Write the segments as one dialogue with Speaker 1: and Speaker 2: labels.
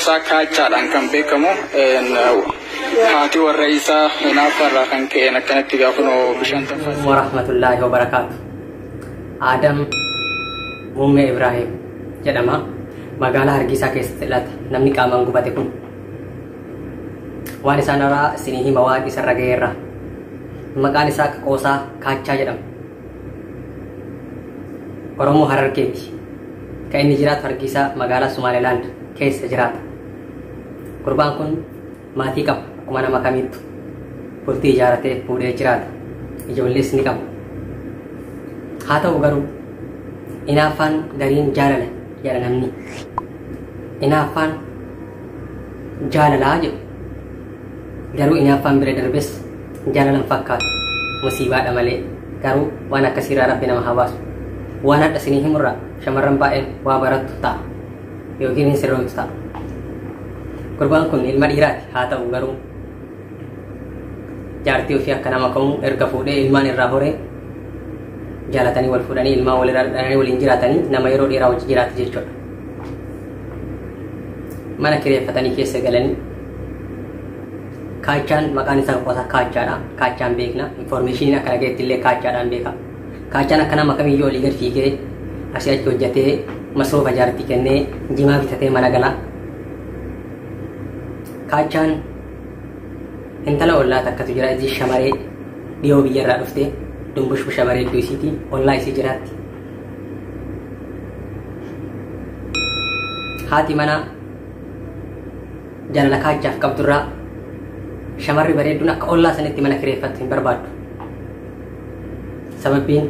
Speaker 1: isaa kaachaadhaan kan beekamu haati warra isaa hinaafarraa kan ka'een akkanatti gaafunoo bishaan tanfaas.
Speaker 2: Warahmatullahi wabarakaatu. Adam Muummee Ibrahim jedhama. Magaalaa Hargeysaa keessatti dhalate namni qaamaan gubate kun. Waan isaan irraa isinii hima waan isarra ga'eerra. Maqaan isaa Qoosaa Kaachaa jedhama. Oromoo Harargeeti. Kan inni jiraatu Hargeysaa magaalaa Sumaalilaand keessa jiraata. Gurbaan kun maatii qaba akkuma nama kamiittu. Bultii ijaaratee fuudhee jiraata. Ijoollees ni qaba. Haa ta'u garuu inaaffaan gariin jaalala jedha namni. Inaaffaan jaalalaa jedhu. Garuu inaaffaan bira darbes jaalalan fakkaatu. Musiibaadha malee. Garuu waan akkasiirraa rabbi nama habaasu. Waan adda isinii himurraa shamarran baay'een waa barattu ta'a. Yookiin hin sirroomtu ta'a. Gurbaan kun ilma dhiiraati. Haa ta'u garuu jaartii ofii akka nama kamuu erga fuudhee ilmaan irraa horee jaalatanii wal fuudhanii ilmaan walirraa dhalanii waliin jiraatanii nama yeroo dheeraa wajji jiraatu jechuudha. Mana kireeffatanii keessa galanii Kaachaan maqaan isaa Qoosaa Kaachaadha. Kaachaan beekna. Informeeshiniin akka dhageetti illee Kaachaadhaan beeka. Kaachaan akka nama kamiyyuu olii gad fiigee asii achi hojjetee masoofa jaartii kennee jimaa bitatee mana gala. Kaachaan intala ollaa takkatu jira isii shamaree dhiyoo biyyarraa dhuftee dumbushbu shamaree iddoo isiitii ollaa isii jiraatti. Haati mana jaalala Kaachaaf qabdurraa shamarri bareedduun akka ollaa sanitti mana kireeffattu hin barbaaddu. Sababbiin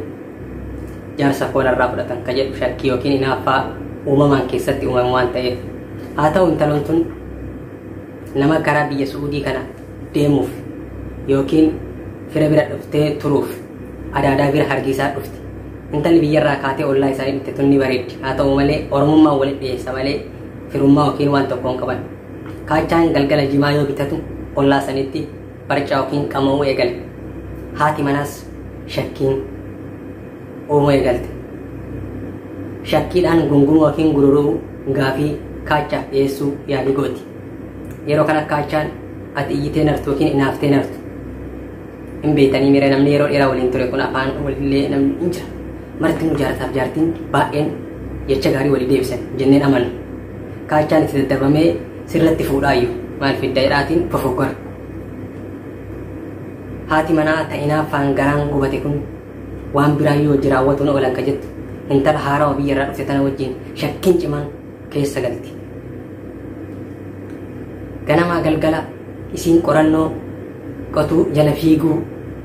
Speaker 2: jaarsa foonarraa fudhatan ka jedhu shakkii yookiin inaaffaa uumamaan keessatti uumamu waan ta'eef. Haa ta'u intaloon tun nama karaa biyya Suudii kana deemuuf yookiin fira bira dhuftee turuuf adaadaa bira Hargeysaa dhufti. Intalli biyyarraa kaatee ollaa isaanii dhufte tun ni bareeddi. Haa ta'u malee oromummaan walitti dhiyeessa malee firummaa yookiin waan tokkoon qaban. Kaachaan galgala jimaa yoo bitatu ollaa sanitti barcaa yookiin qama'uu eegale. Haati manaas shakkiin uumuu eegalte. Shakkiidhaan gungumuu yookiin gururuu gaafii Kaachaaf dhiyeessuu yaadi gooti. Yeroo kana Kaachaan ati iyyitee nartu yookiin inaaftee nartu. Hin beetanii mire namni yeroo dheeraa waliin ture kun afaan walillee namni hin jira. Marti nu jaarataaf jaartiin baay'een jecha gaarii walii deebisan jenneen amanna. Kaachaan itti daddarbamee sirratti fuudhaayyuu maal fidda jedhaatiin fofoggora. Haati manaa ta'inaaffaan garaan gubate kun waan biraayyuu hojii raawwatuun oolan ka jettu intala haarawaa biyyarraa dhufte tana wajjin shakkiin cimaan keessa galti. Ganamaa galgala isiin qorannoo qotuu jala fiiguu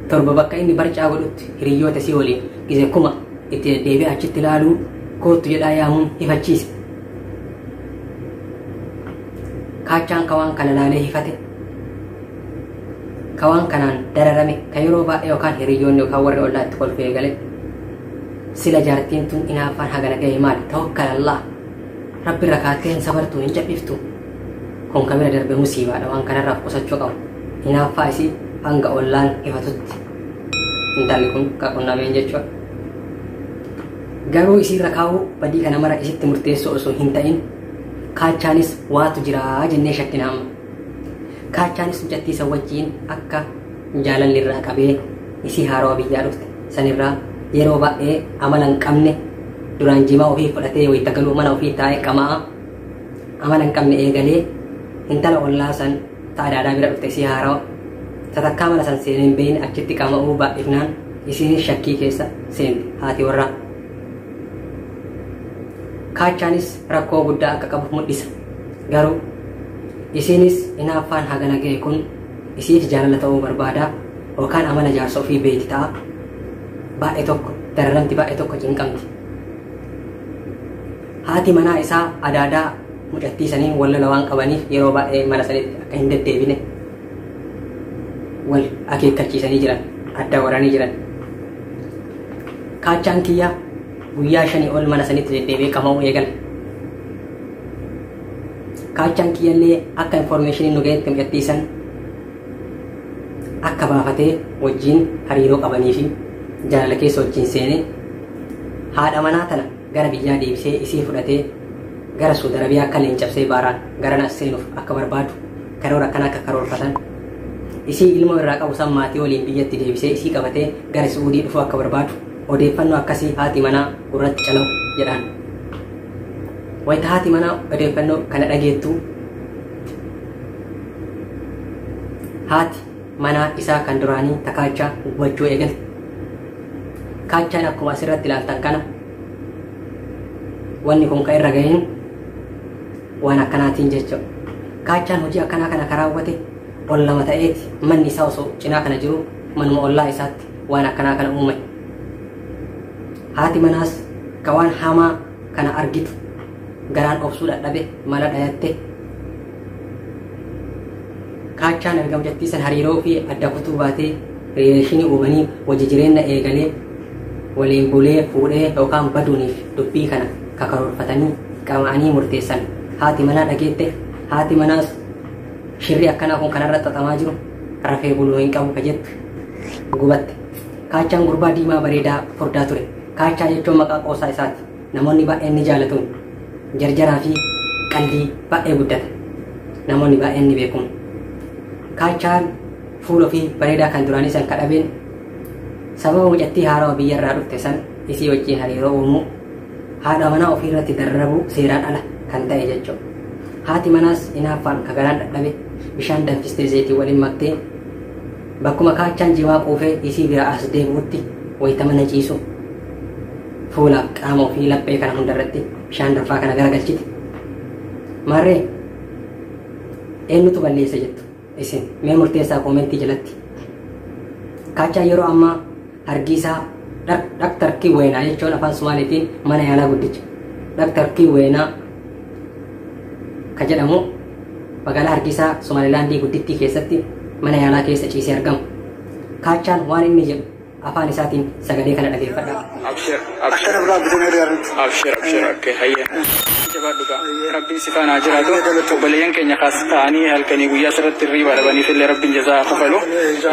Speaker 2: torba bakka inni barcaa godhutti hiriyyoota isii waliin gise kuma itti deddeebi'ee achitti ilaaluu koottu jedhaa yaamuun hifachiise. Kaachaan kawaan kana laalee hifate. Kawaan kanaan dararame kan yeroo baay'ee yookaan hiriyyoonni yookaan warri ollaa itti kolfuu eegale. Sila jaartiin tun inaaffaan hagana ga'e maali? Tawakkalallaa. Rabbi irra kaatteen sabartuu hin jal'iftu. Kun kamira darbe musiibaadha waan kanarraaf qusachuu qabu. Inaaffaa isii hanga ollaan ifatutti. Intalli kun qaqunnameen jechuudha. Garuu isiirra kaa'uu badii kana mara isitti murteessuu osoo hin ta'in Kaachaanis waatu jiraa jennee shakkina amma. Kaachaanis hojjattiisa wajjiin akka jaalalli irraa qabee isii haarawaa biyyaa dhufte sanirraa yeroo baay'ee amala hin qabne duraan jimaa ofii fudhatee wayita galuu mana ofii taa'ee qamaa amala hin qabne eegalee intala ollaa san ta'adaadaa bira dhufte isii haarawaa satakkaa mana san seeneen beeyne achitti qama'uu baay'ifnaan isiin shakkii keessa seente haati warraa. Kaachaanis rakkoo guddaa akka qabu mul'isa. Garuu isiinis inaaffaan hagana ga'e kun isiif jaalala ta'uu barbaada yookaan amala jaarsa ofii beeti ta'a. Baay'ee tokko dararamti baay'ee tokko cinqamti. Haati manaa isaa adaadaa mucattiisaniin wal lola waan qabaniif yeroo baay'ee mana sanitti akka hin deddeebine wal akeekkachiisanii jiran adda waranii jiran. Kaachaan kiyyaa guyyaa 5 ol mana sanitti deddeebi'ee qama'uu eegala. Kaachaan kiyyallee akka informeeshinii nu ga'etti mucattiisan akka baafatee wajjiin hariiroo qabanii fi jaalala keessa wajjiin seenee haadha manaa tana gara biyyaa deebisee isii fudhatee gara Saudi Arabiyaa akka leencabsee baaraan gara nas seenuuf akka barbaadu karoora akkana akka karoorfatan isii ilmoo irraa qabu san maatii waliin biyyatti deebisee isii qabatee gara Suudii dhufuu akka barbaadu odeeffannoo akkasii haati manaa gurratti calawu jedhaan. Wayita haati manaa odeeffannoo kana dhageettu haati manaa isaa kan duraanii Kaachaa hubachuu eegalte. Kaachaan akkuma asirratti ilaaltan kana wanni kun kan irra gaheen waan akkanaatiin jechuudha. Kaachaan hojii akkanaa kana karaawwate ol lama ta'eeti manni isaa osoo cinaa kana jiru manuma ollaa isaatti waan akkanaa kana uume. Haati manaas ka waan hamaa kana argitu garaan obsuu dadhabe mala dhayatte. Kaachaan erga hojjettiisan hariiroo fi adda kutuu baatee reeshinii uumanii wajji jireenya eegalee waliin bulee fuudhee yookaan baduuniif dubbii kana kakaroorfatanii qama'anii murteessan. Haati manaa dhageette. Haati manaas shirri akkanaa kun kanarra xaxamaa jiru rafee buluu hin qabu ka jettu gubatte. Kaachaan gurbaa diimaa bareedaa furdaa ture. Kaachaa jechuun maqaa qoosaa isaati. Namoonni baay'een ni jaalatuun jarjaraa fi qalbii baay'ee guddata. Namoonni baay'een ni beekuun. Kaachaan fuula fi bareedaa kan duraanii san kadhabeen sababa mucattii haarawaa biyyarraa dhufte san isii wajjin hariiroo uumuu haadha manaa ofii irratti darrabuu seeraan ala kan ta'e jechuudha. Haati manaas hinaaffaan kagaraan dadhabe bishaan danfistee zayitii waliin maktee bakkuma Kaachaan jimaa quufee isii bira as deebi'utti wayita mana ciisu fuula qaama ofii laphee kana hundarratti bishaan danfaa kana garagalchite. Marree eenyutu balleessa jettu isin mee murteessaa koomentii jalatti. Kaachaan yeroo ammaa hargiisaa Dr. Kiweenaa jechuun afaan Somaaliitiin mana yaalaa guddicha Dr. Kiweenaa ka jedhamu magaalaa Hargeysaa Somaalilaandii guddittii keessatti mana yaalaa keessa ciisee argama. Kaachaan waan inni jedhu afaan isaatiin sagalee kana dhageeffadha.
Speaker 1: Abshir okay hayya. Jabaadhuga rabbiin si faana jiraatu obboleeyyan keenya kaas ta'anii halkanii guyyaa sirratti riiba dhabaniif illee rabbiin jazaa kafalu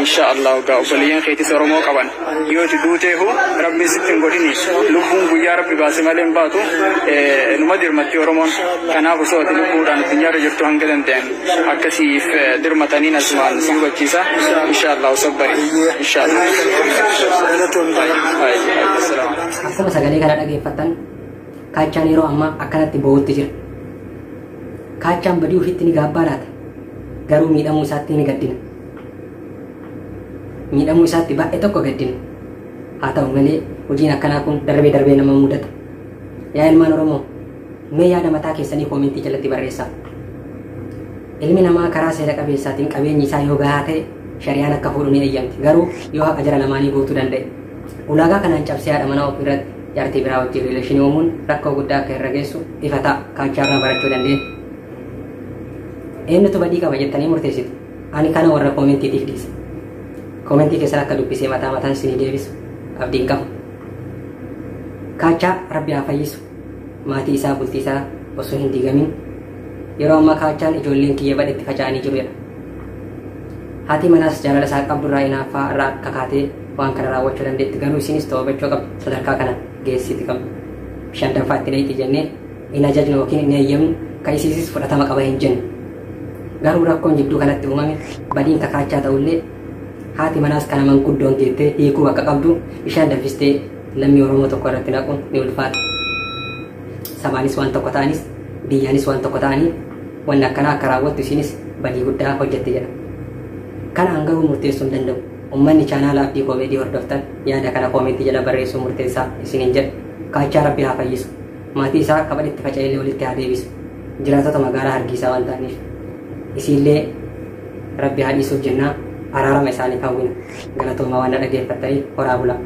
Speaker 1: insha Allah gaa obboleeyyan keetis Oromoo qaban yooti duuteehu rabbiin sitti hin godhini lubbuun guyyaa rabbi baase malee hin baatu numa dirmatti Oromoon kanaaf osoo ati lubbuudhaan addunyaarra jirtu hanga danda'an akkasiif dirmatanii asumaan si hubachiisa insha Allah sabbari insha Allah.
Speaker 2: Akkuma sagalee kana dhageeffatan Kaachaan yeroo ammaa akkanatti bo'uutti jira. Kaachaan badii ofiitti ni gaabbaa laata garuu miidhamuu isaatti ni gaddina. Miidhamuu isaatti baay'ee tokko gaddina. Haa ta'u malee hojiin akkanaa kun darbee darbee nama mudata. Yaa ilmaan Oromoo mee yaada mataa keessanii koomentii jalatti barreessaa. Ilmi namaa karaa seera qabeessaatiin qabeenyi isaa yoo gahaa ta'e shari'aan akka fuudhu ni eeyyamti. Garuu yoo haqa jara lamaanii guutuu danda'e ulaagaa kanaan cabsee haadha manaa ofii irratti jaartii biraa wajjin riileeshinii uumuun rakkoo guddaa akka irra geessu ifa ta'a. Kaachaarraa barachuu dandeenya. Eenyutu badii qaba jettanii murteessitu? Ani kana warra koomentiitiif dhiisa. Koomentii keessan akka dubbisee mataa mataan isinii deebisu abdiin qabu. Kaachaa rabbi haa fayyisu. Maatii isaa bultii isaa osoo hin diigamin. Yeroo ammaa Kaachaan ijoolleen kiyya badhetti faca'anii jirudha. Haati manaas jaalala isaa qabdurraa hinaaffaa irraa akka kaatee waan kana raawwachuu dandeetti. Garuu isinis to'achuu qabdu. Sadarkaa kana geessiti qabdu. Bishaan danfaa itti dhayitti jennee hin ajajnu yookiin hin eeyyamnu kan isiisis fudhatama qaba hin jennu. Garuu rakkoon jidduu kanatti uumame badiin Kaachaa ta'ullee haati manaas kana manguddoon jettee hiikuu akka qabdu bishaan danfistee lammii Oromoo tokko irratti naquun ni ulfaata. Sabaanis waan tokko ta'anis biyyaanis waan tokko ta'anii wanni akkanaa akka raawwattu isinis badii guddaa hojjette jedha. Kana hanga'uu murteessuu hin danda'u. Uummanni chaanaala Abdii Koomeedii hordoftan yaada kana koomentii jala barreessuu murteessaa isiniin jedha. Kaachaa rabbi haa fayyisu. Maatii isaa kabadhetti faca'ee walitti haa deebisu. Jiraatota magaalaa Hargeysaa waan ta'aniif isiillee rabbi haa dhiisuuf jennaa araarama isaaniif hawwina. Galatoomaa waan dhaggeeffattaniif horaa bulaa.